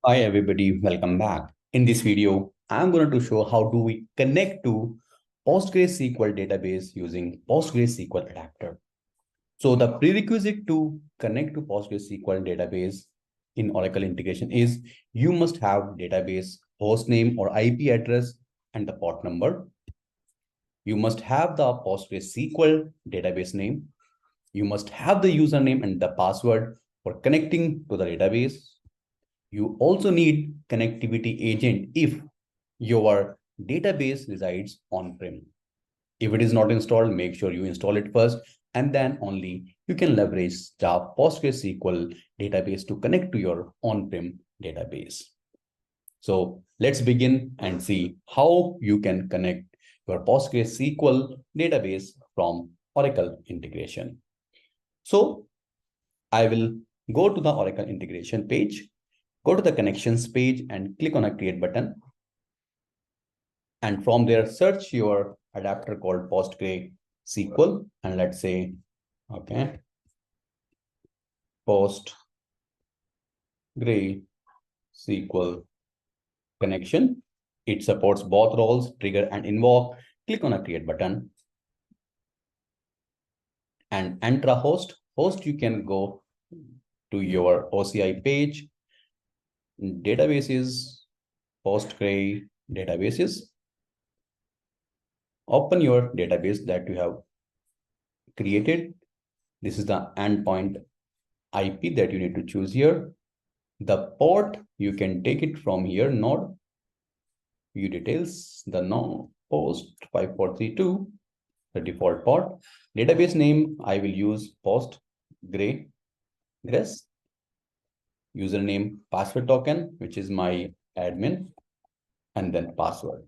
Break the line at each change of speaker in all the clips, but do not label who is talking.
Hi everybody, welcome back. In this video, I'm going to show how do we connect to PostgreSQL database using PostgreSQL adapter. So the prerequisite to connect to PostgreSQL database in Oracle integration is you must have database hostname or IP address and the port number. You must have the PostgreSQL database name. You must have the username and the password for connecting to the database. You also need connectivity agent if your database resides on-prem. If it is not installed, make sure you install it first, and then only you can leverage the PostgreSQL database to connect to your on-prem database. So let's begin and see how you can connect your PostgreSQL database from Oracle integration. So I will go to the Oracle integration page, go to the connections page and click on a create button. And from there, search your adapter called PostgreSQL. And let's say, okay, PostgreSQL connection. It supports both roles, trigger and invoke. Click on a create button and enter a host. Host, you can go to your OCI page, databases, Postgre databases. Open your database that you have created. This is the endpoint IP that you need to choose here. The port, you can take it from here, node, view details, the node post 5432, the default port. Database name, I will use postgres, username, password token, which is my admin, and then password.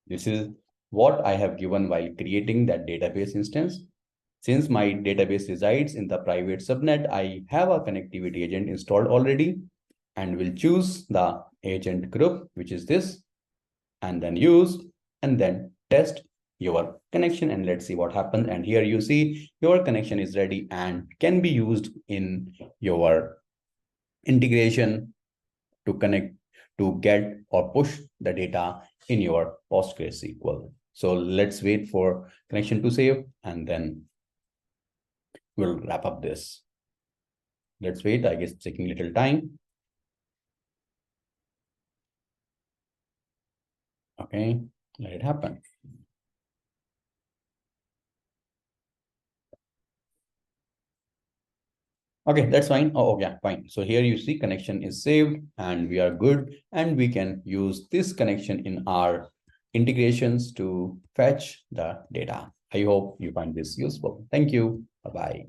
This is what I have given while creating that database instance. Since my database resides in the private subnet, I have a connectivity agent installed already and will choose the agent group, which is this, and then use and then test your connection and let's see what happens. And here you see your connection is ready and can be used in your integration to connect to get or push the data in your PostgreSQL. So let's wait for connection to save and then we'll wrap up this. Let's wait, I guess it's taking a little time. Okay, let it happen. Okay, that's fine. Oh, yeah, fine. So here you see connection is saved and we are good. And we can use this connection in our integrations to fetch the data. I hope you find this useful. Thank you. Bye-bye.